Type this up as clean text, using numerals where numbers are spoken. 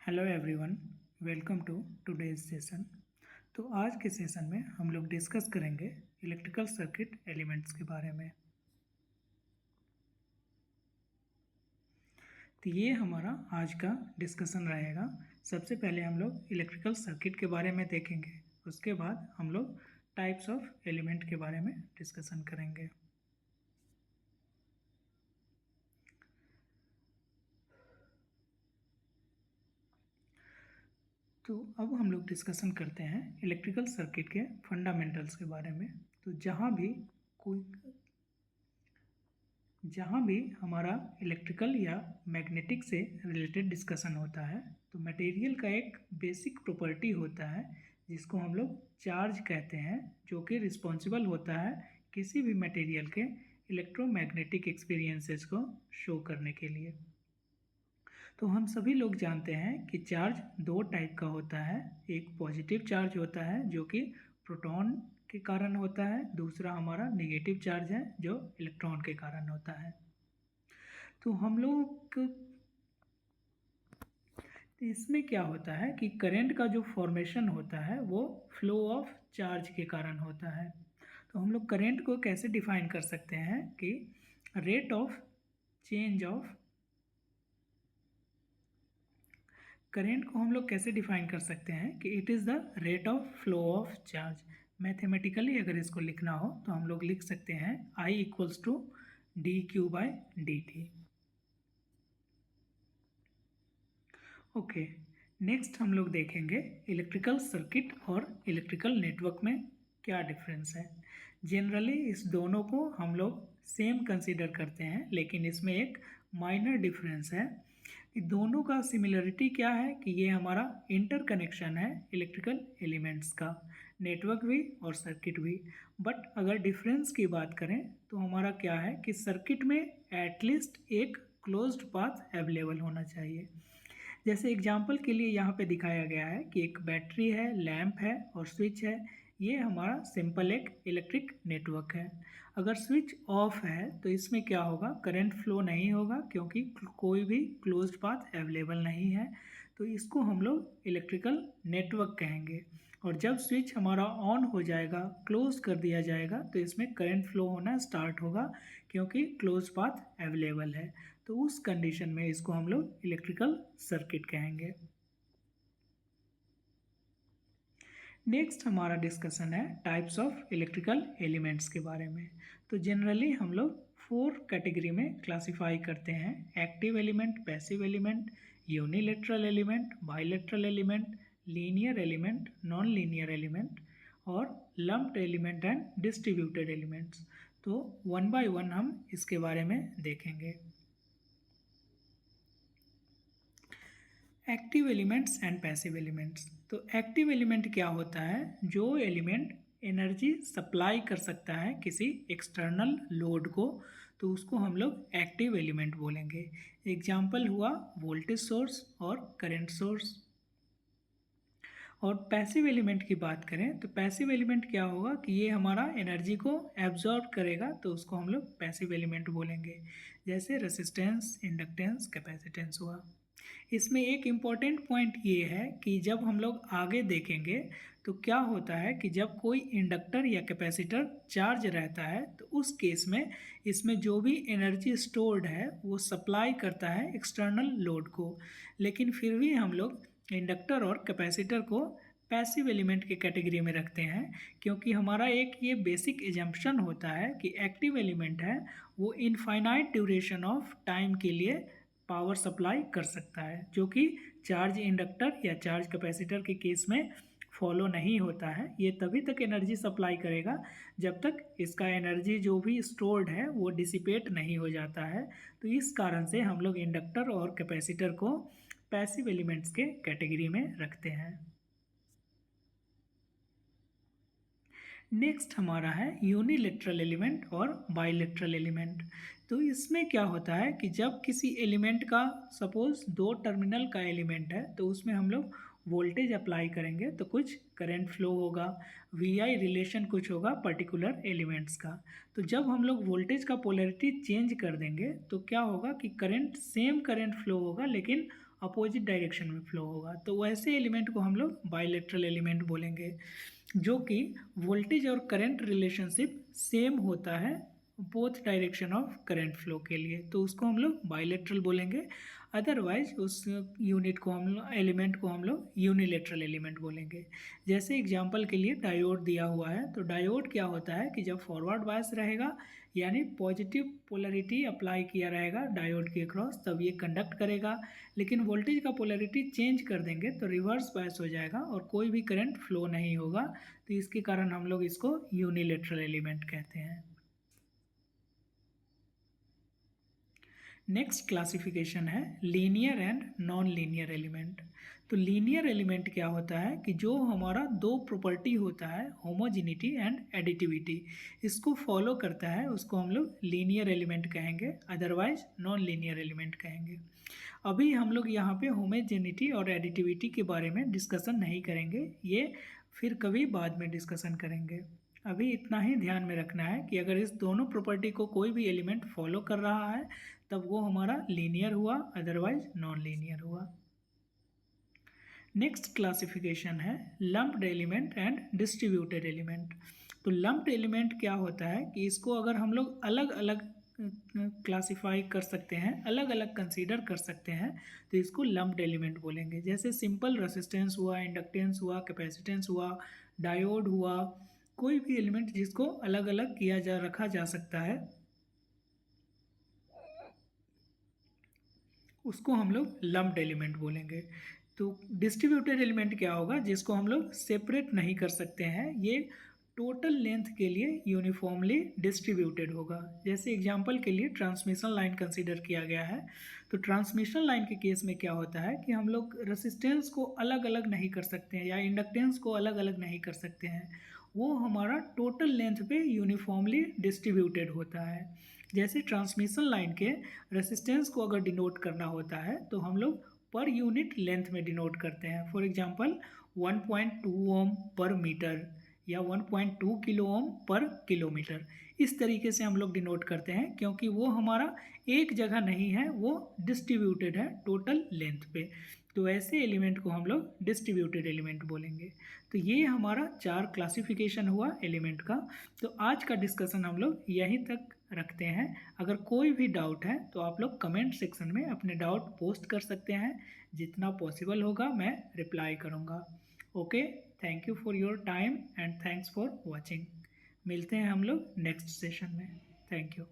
Hello everyone, welcome to today's session. तो आज के सेशन में हम लोग डिस्कस करेंगे इलेक्ट्रिकल सर्किट एलिमेंट्स के बारे में। तो ये हमारा आज का डिस्कशन रहेगा। सबसे पहले हम लोग इलेक्ट्रिकल सर्किट के बारे में देखेंगे, उसके बाद हम लोग टाइप्स ऑफ एलिमेंट के बारे में डिस्कशन करेंगे। तो अब हम लोग डिस्कशन करते हैं इलेक्ट्रिकल सर्किट के फंडामेंटल्स के बारे में। तो जहाँ भी हमारा इलेक्ट्रिकल या मैग्नेटिक से रिलेटेड डिस्कशन होता है तो मटेरियल का एक बेसिक प्रॉपर्टी होता है जिसको हम लोग चार्ज कहते हैं, जो कि रिस्पॉन्सिबल होता है किसी भी मटेरियल के इलेक्ट्रोमैग्नेटिक एक्सपीरियंसेस को शो करने के लिए। तो हम सभी लोग जानते हैं कि चार्ज दो टाइप का होता है। एक पॉजिटिव चार्ज होता है जो कि प्रोटॉन के कारण होता है, दूसरा हमारा नेगेटिव चार्ज है जो इलेक्ट्रॉन के कारण होता है। तो हम लोग इसमें क्या होता है कि करंट का जो फॉर्मेशन होता है वो फ्लो ऑफ चार्ज के कारण होता है। तो हम लोग करंट को कैसे डिफाइन कर सकते हैं कि rate of change of current को हम लोग कैसे डिफाइन कर सकते हैं कि it is the rate of flow of charge. Mathematically अगर इसको लिखना हो तो हम लोग लिख सकते हैं I equals to dQ/dt। Okay, next हम लोग देखेंगे इलेक्ट्रिकल सर्किट और इलेक्ट्रिकल नेटवर्क में क्या डिफरेंस है। जनरली इस दोनों को हम लोग सेम कंसीडर करते हैं, लेकिन इसमें एक माइनर डिफरेंस है। दोनों का सिमिलरिटी क्या है कि ये हमारा इंटरकनेक्शन है इलेक्ट्रिकल एलिमेंट्स का, नेटवर्क भी और सर्किट भी। बट अगर डिफरेंस की बात करें तो हमारा क्या है कि सर्किट में एटलीस्ट एक क्लोज्ड पाथ अवेलेबल होना चाहिए। जैसे एग्जांपल के लिए यहाँ पे दिखाया गया है कि एक बैटरी है, लैंप है और स्विच है। ये हमारा सिंपल एक इलेक्ट्रिक नेटवर्क है। अगर स्विच ऑफ है तो इसमें क्या होगा, करंट फ्लो नहीं होगा क्योंकि कोई भी क्लोज्ड पाथ अवेलेबल नहीं है। तो इसको हम लोग इलेक्ट्रिकल नेटवर्क कहेंगे। और जब स्विच हमारा ऑन हो जाएगा, क्लोज कर दिया जाएगा, तो इसमें करंट फ्लो होना स्टार्ट होगा क्योंकि क्लोज पाथ अवेलेबल है। तो उस कंडीशन में इसको हम लोग इलेक्ट्रिकल सर्किट कहेंगे। नेक्स्ट हमारा डिस्कशन है टाइप्स ऑफ इलेक्ट्रिकल एलिमेंट्स के बारे में। तो जनरली हम लोग 4 कैटेगरी में क्लासिफाई करते हैं: active element, passive element, unilateral element, bilateral element, linear element, non linear element और lumped element and distributed elements. तो वन बाय वन हम इसके बारे में देखेंगे। Active elements and passive elements. तो एक्टिव एलिमेंट क्या होता है, जो एलिमेंट एनर्जी सप्लाई कर सकता है किसी एक्सटर्नल लोड को, तो उसको हम लोग एक्टिव एलिमेंट बोलेंगे। एग्जाम्पल हुआ वोल्टेज सोर्स और करंट सोर्स। और पैसिव एलिमेंट की बात करें तो पैसिव एलिमेंट क्या होगा कि ये हमारा एनर्जी को एब्जॉर्ब करेगा, तो उसको हम लोग पैसिव एलिमेंट बोलेंगे। जैसे रेसिस्टेंस, इंडक्टेंस, कैपेसिटेंस हुआ। इसमें एक इम्पॉर्टेंट पॉइंट ये है कि जब हम लोग आगे देखेंगे तो क्या होता है कि जब कोई इंडक्टर या कैपेसिटर चार्ज रहता है तो उस केस में इसमें जो भी एनर्जी स्टोर्ड है वो सप्लाई करता है एक्सटर्नल लोड को। लेकिन फिर भी हम लोग इंडक्टर और कैपेसिटर को पैसिव एलिमेंट के कैटेगरी में रखते हैं, क्योंकि हमारा एक ये बेसिक एजम्पशन होता है कि एक्टिव एलिमेंट है वो इनफाइनाइट ड्यूरेशन ऑफ टाइम के लिए पावर सप्लाई कर सकता है, जो कि चार्ज इंडक्टर या चार्ज कैपेसिटर के केस में फॉलो नहीं होता है। ये तभी तक एनर्जी सप्लाई करेगा जब तक इसका एनर्जी जो भी स्टोर्ड है वो डिसिपेट नहीं हो जाता है। तो इस कारण से हम लोग इंडक्टर और कैपेसिटर को पैसिव एलिमेंट्स के कैटेगरी में रखते हैं। नेक्स्ट हमारा है यूनिलेटरल एलिमेंट और बाइलेटरल एलिमेंट। तो इसमें क्या होता है कि जब किसी एलिमेंट का सपोज 2 टर्मिनल का एलिमेंट है तो उसमें हम लोग वोल्टेज अप्लाई करेंगे तो कुछ करंट फ्लो होगा, VI रिलेशन कुछ होगा पर्टिकुलर एलिमेंट्स का। तो जब हम लोग वोल्टेज का पोलैरिटी चेंज कर देंगे तो क्या होगा कि करंट सेम करंट फ्लो होगा लेकिन अपोजिट डायरेक्शन में फ्लो होगा, तो वैसे एलिमेंट को हम लोग बाइलेटरल एलिमेंट बोलेंगे, जो कि वोल्टेज और करंट रिलेशनशिप सेम होता है both direction of current flow के लिए, तो उसको हम लोग बाइलेटरल बोलेंगे। अदरवाइज उस यूनिट को एलिमेंट को हम लोग यूनिलेटरल एलिमेंट बोलेंगे। जैसे एग्जांपल के लिए डायोड दिया हुआ है, तो डायोड क्या होता है कि जब फॉरवर्ड बायस रहेगा यानी पॉजिटिव पोलैरिटी अप्लाई किया रहेगा डायोड के क्रॉस, तब ये कंडक्ट करेगा, लेकिन वोल्टेज का पोलैरिटी चेंज कर देंगे तो रिवर्स बायस हो जाएगा और कोई भी करंट फ्लो नहीं होगा, तो इसके कारण हम लोग इसको यूनिलेटरल एलिमेंट कहते हैं। नेक्स्ट क्लासिफिकेशन है linear and non linear element. तो लीनियर एलिमेंट क्या होता है कि जो हमारा दो प्रॉपर्टी होता है, होमोजेनिटी एंड एडिटिविटी, इसको फॉलो करता है, उसको हम लोग लीनियर एलिमेंट कहेंगे, अदरवाइज नॉन लीनियर एलिमेंट कहेंगे। अभी हम लोग यहाँ पे होमोजेनिटी और एडिटिविटी के बारे में डिस्कशन नहीं करेंगे, ये फिर कभी बाद में डिस्कशन करेंगे। अभी इतना ही ध्यान में रखना है कि अगर इस दोनों प्रॉपर्टी को कोई भी एलिमेंट फॉलो कर रहा है तब वो हमारा लीनियर हुआ, अदरवाइज नॉन लीनियर हुआ। नेक्स्ट क्लासिफिकेशन है lumped element and distributed element. तो लम्प्ड एलिमेंट क्या होता है कि इसको अगर हम लोग अलग अलग क्लासिफाई कर सकते हैं, अलग अलग कंसीडर कर सकते हैं, तो इसको लम्प्ड एलिमेंट बोलेंगे। जैसे सिंपल रेसिस्टेंस हुआ, इंडक्टेंस हुआ, कैपेसिटेंस हुआ, डायोड हुआ, कोई भी एलिमेंट जिसको अलग अलग रखा जा सकता है उसको हम लोग लम्प्ड एलिमेंट बोलेंगे। तो डिस्ट्रीब्यूटेड एलिमेंट क्या होगा, जिसको हम लोग सेपरेट नहीं कर सकते हैं, ये टोटल लेंथ के लिए यूनिफॉर्मली डिस्ट्रीब्यूटेड होगा। जैसे एग्जांपल के लिए ट्रांसमिशन लाइन कंसीडर किया गया है, तो ट्रांसमिशन लाइन के केस में क्या होता है कि हम लोग रेसिस्टेंस को अलग अलग नहीं कर सकते हैं या इंडक्टेंस को अलग अलग नहीं कर सकते हैं, वो हमारा टोटल लेंथ पे यूनिफॉर्मली डिस्ट्रीब्यूटेड होता है। जैसे ट्रांसमिशन लाइन के रेसिस्टेंस को अगर डिनोट करना होता है तो हम लोग पर यूनिट लेंथ में डिनोट करते हैं। फॉर एग्जांपल 1.2 ओम पर मीटर या 1.2 किलो ओम पर किलोमीटर, इस तरीके से हम लोग डिनोट करते हैं, क्योंकि वो हमारा एक जगह नहीं है, वो डिस्ट्रीब्यूटेड है टोटल लेंथ पे, तो ऐसे एलिमेंट को हम लोग डिस्ट्रीब्यूटेड एलिमेंट बोलेंगे। तो ये हमारा 4 क्लासिफिकेशन हुआ एलिमेंट का। तो आज का डिस्कशन हम लोग यहीं तक रखते हैं। अगर कोई भी डाउट है तो आप लोग कमेंट सेक्शन में अपने डाउट पोस्ट कर सकते हैं, जितना पॉसिबल होगा मैं रिप्लाई करूँगा। Okay, thank you for your time and thanks for watching. मिलते हैं हम लोग नेक्स्ट सेशन में। Thank you.